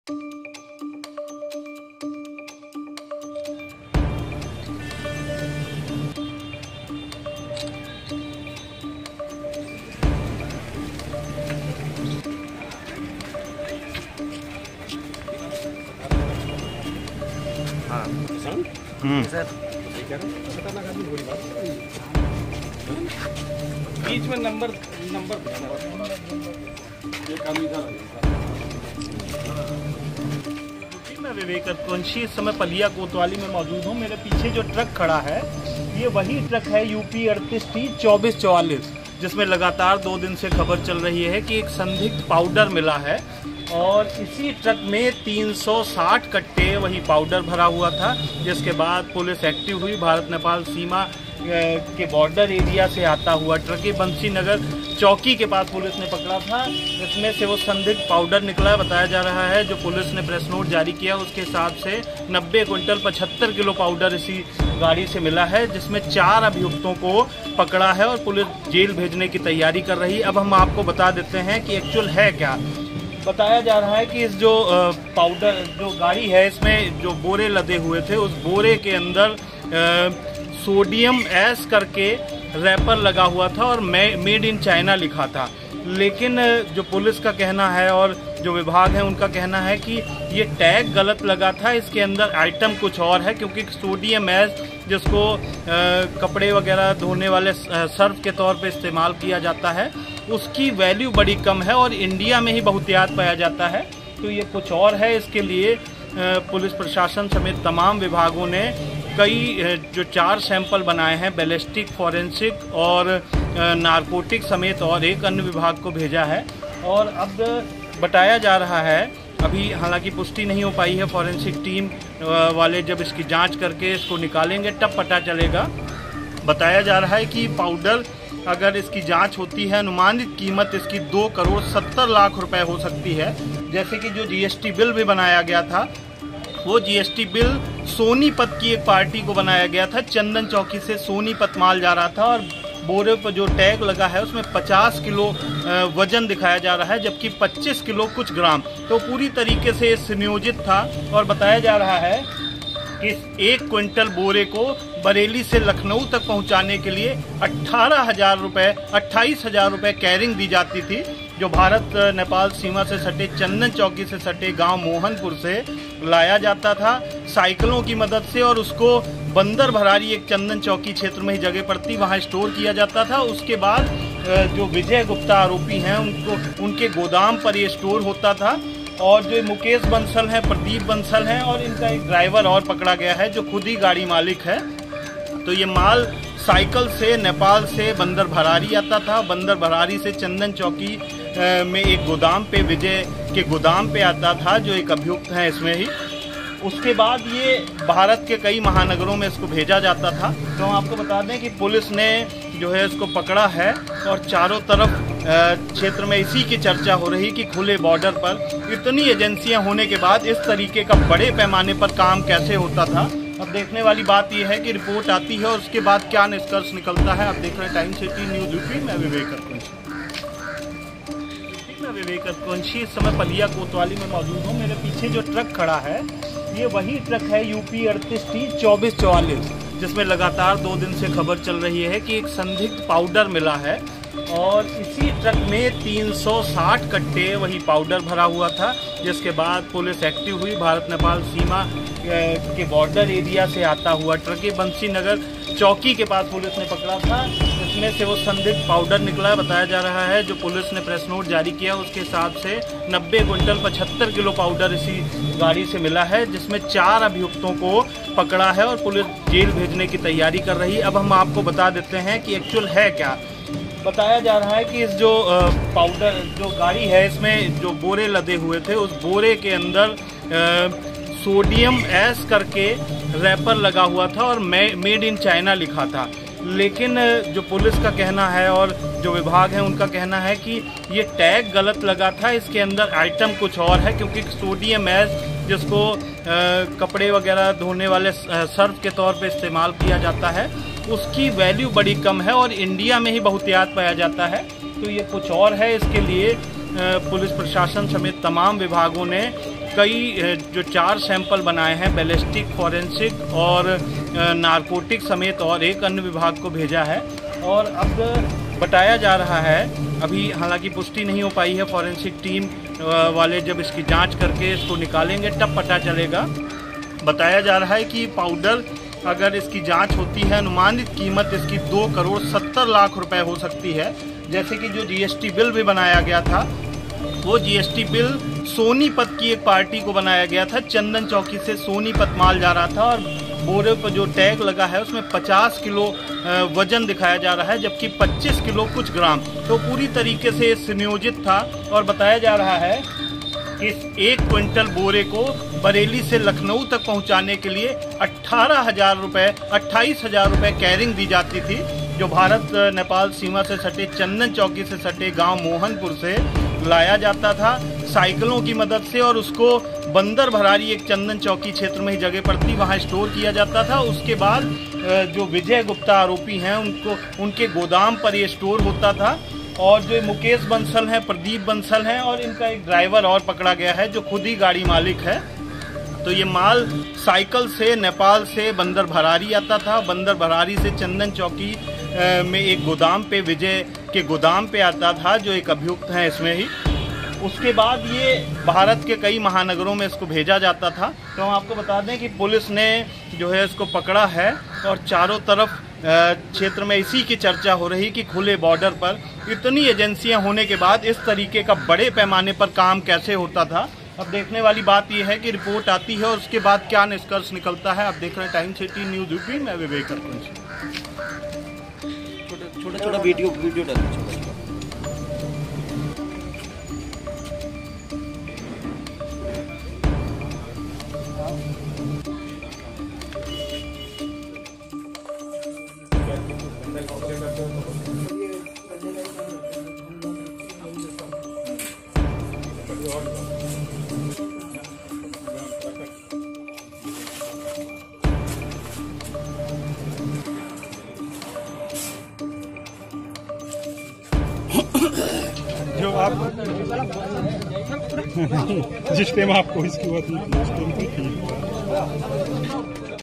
Sir बीच में number मैं विवेक अतुंशी इस समय पलिया कोतवाली में मौजूद हूँ। मेरे पीछे जो ट्रक खड़ा है ये वही ट्रक है यूपी 38T2444, जिसमें लगातार 2 दिन से खबर चल रही है कि एक संदिग्ध पाउडर मिला है और इसी ट्रक में 360 कट्टे वही पाउडर भरा हुआ था। जिसके बाद पुलिस एक्टिव हुई। भारत नेपाल सीमा के बॉर्डर एरिया से आता हुआ ट्रक बंसी नगर चौकी के पास पुलिस ने पकड़ा था। इसमें से वो संदिग्ध पाउडर निकला बताया जा रहा है। जो पुलिस ने प्रेस नोट जारी किया उसके हिसाब से 90 क्विंटल 75 किलो पाउडर इसी गाड़ी से मिला है, जिसमें 4 अभियुक्तों को पकड़ा है और पुलिस जेल भेजने की तैयारी कर रही है। अब हम आपको बता देते हैं कि एक्चुअल है क्या। बताया जा रहा है कि इस जो पाउडर जो गाड़ी है इसमें जो बोरे लदे हुए थे उस बोरे के अंदर सोडियम एस करके रैपर लगा हुआ था और मेड इन चाइना लिखा था। लेकिन जो पुलिस का कहना है और जो विभाग है उनका कहना है कि ये टैग गलत लगा था, इसके अंदर आइटम कुछ और है। क्योंकि सोडियम एस जिसको कपड़े वगैरह धोने वाले सर्फ के तौर पे इस्तेमाल किया जाता है उसकी वैल्यू बड़ी कम है और इंडिया में ही बहुतायत पाया जाता है। तो ये कुछ और है। इसके लिए पुलिस प्रशासन समेत तमाम विभागों ने कई जो 4 सैंपल बनाए हैं, बैलिस्टिक, फॉरेंसिक और नारकोटिक समेत और एक अन्य विभाग को भेजा है। और अब बताया जा रहा है, अभी हालांकि पुष्टि नहीं हो पाई है, फॉरेंसिक टीम वाले जब इसकी जांच करके इसको निकालेंगे तब पता चलेगा। बताया जा रहा है कि पाउडर अगर इसकी जांच होती है अनुमानित कीमत इसकी 2 करोड़ 70 लाख रुपए हो सकती है। जैसे कि जो जीएसटी बिल भी बनाया गया था वो जीएसटी बिल सोनीपत की एक पार्टी को बनाया गया था। चंदन चौकी से सोनीपत माल जा रहा था और बोरे पर जो टैग लगा है उसमें 50 किलो वजन दिखाया जा रहा है, जबकि 25 किलो कुछ ग्राम। तो पूरी तरीके से सुनियोजित था और बताया जा रहा है कि 1 क्विंटल बोरे को बरेली से लखनऊ तक पहुंचाने के लिए 28,000 रुपए कैरिंग दी जाती थी, जो भारत नेपाल सीमा से सटे चंदन चौकी से सटे गांव मोहनपुर से लाया जाता था साइकिलों की मदद से और उसको बंदर भरारी एक चंदन चौकी क्षेत्र में ही जगह पड़ती वहां स्टोर किया जाता था। उसके बाद जो विजय गुप्ता आरोपी हैं उनके गोदाम पर ये स्टोर होता था। और जो मुकेश बंसल हैं, प्रदीप बंसल हैं और इनका एक ड्राइवर और पकड़ा गया है जो खुद ही गाड़ी मालिक है। तो ये माल साइकिल से नेपाल से बंदर भरारी आता था, बंदर भरारी से चंदन चौकी में एक गोदाम पे विजय के गोदाम पे आता था जो एक अभियुक्त है इसमें ही। उसके बाद ये भारत के कई महानगरों में इसको भेजा जाता था। तो हम आपको बता दें कि पुलिस ने जो है इसको पकड़ा है और चारों तरफ क्षेत्र में इसी की चर्चा हो रही कि खुले बॉर्डर पर इतनी एजेंसियां होने के बाद इस तरीके का बड़े पैमाने पर काम कैसे होता था। अब देखने वाली बात यह है कि रिपोर्ट आती है और उसके बाद क्या निष्कर्ष निकलता है। आप देख रहे हैं टाइम्स 18 न्यूज़ यूपी। मैं विवेक अतुंशी इस समय पलिया कोतवाली में मौजूद हूँ। मेरे पीछे जो ट्रक खड़ा है ये वही ट्रक है यूपी 38T2444, जिसमें लगातार 2 दिन से खबर चल रही है कि एक संदिग्ध पाउडर मिला है और इसी ट्रक में 360 कट्टे वही पाउडर भरा हुआ था। जिसके बाद पुलिस एक्टिव हुई। भारत नेपाल सीमा के बॉर्डर एरिया से आता हुआ ट्रक बंसी नगर चौकी के पास पुलिस ने पकड़ा था। इसमें से वो संदिग्ध पाउडर निकला बताया जा रहा है। जो पुलिस ने प्रेस नोट जारी किया उसके हिसाब से 90 क्विंटल 75 किलो पाउडर इसी गाड़ी से मिला है, जिसमें 4 अभियुक्तों को पकड़ा है और पुलिस जेल भेजने की तैयारी कर रही है। अब हम आपको बता देते हैं कि एक्चुअल है क्या। बताया जा रहा है कि इस जो पाउडर जो गाड़ी है इसमें जो बोरे लदे हुए थे उस बोरे के अंदर सोडियम एस करके रैपर लगा हुआ था और मेड इन चाइना लिखा था। लेकिन जो पुलिस का कहना है और जो विभाग है उनका कहना है कि ये टैग गलत लगा था, इसके अंदर आइटम कुछ और है। क्योंकि सोडियम एस जिसको कपड़े वगैरह धोने वाले सर्फ के तौर पे इस्तेमाल किया जाता है उसकी वैल्यू बड़ी कम है और इंडिया में ही बहुतायत पाया जाता है। तो ये कुछ और है। इसके लिए पुलिस प्रशासन समेत तमाम विभागों ने कई जो 4 सैंपल बनाए हैं बैलिस्टिक, फॉरेंसिक और नारकोटिक समेत और एक अन्य विभाग को भेजा है। और अब बताया जा रहा है, अभी हालांकि पुष्टि नहीं हो पाई है, फॉरेंसिक टीम वाले जब इसकी जांच करके इसको निकालेंगे तब पता चलेगा। बताया जा रहा है कि पाउडर अगर इसकी जांच होती है, अनुमानित कीमत इसकी 2,70,00,000 रुपए हो सकती है। जैसे कि जो जीएसटी बिल भी बनाया गया था, वो जीएसटी बिल सोनीपत की एक पार्टी को बनाया गया था। चंदन चौकी से सोनीपत माल जा रहा था और बोरे पर जो टैग लगा है उसमें 50 किलो वजन दिखाया जा रहा है, जबकि 25 किलो कुछ ग्राम। तो पूरी तरीके से सुनियोजित था। और बताया जा रहा है कि इस 1 क्विंटल बोरे को बरेली से लखनऊ तक पहुंचाने के लिए 28,000 रुपए कैरिंग दी जाती थी, जो भारत नेपाल सीमा से सटे चंदन चौकी से सटे गांव मोहनपुर से लाया जाता था साइकिलों की मदद से, और उसको बंदर भरारी एक चंदन चौकी क्षेत्र में ही जगह पड़ती, वहां स्टोर किया जाता था। उसके बाद जो विजय गुप्ता आरोपी हैं उनके गोदाम पर ये स्टोर होता था। और जो मुकेश बंसल हैं, प्रदीप बंसल हैं, और इनका एक ड्राइवर और पकड़ा गया है जो खुद ही गाड़ी मालिक है। तो ये माल साइकिल से नेपाल से बंदर भरारी आता था, बंदर भरारी से चंदन चौकी में एक गोदाम पे, विजय के गोदाम पे आता था, जो एक अभियुक्त हैं इसमें ही। उसके बाद ये भारत के कई महानगरों में इसको भेजा जाता था। तो हम आपको बता दें कि पुलिस ने जो है इसको पकड़ा है, और चारों तरफ क्षेत्र में इसी की चर्चा हो रही कि खुले बॉर्डर पर इतनी एजेंसियां होने के बाद इस तरीके का बड़े पैमाने पर काम कैसे होता था। अब देखने वाली बात यह है कि रिपोर्ट आती है और उसके बाद क्या निष्कर्ष निकलता है। आप देख रहे हैं टाइम्स 18 न्यूज़ यूपी, मैं विवेक अर्पण। छोटा वीडियो डालना। जो आप जिस टाइम आपको इसकी बात नहीं, उस टाइम पे ठीक।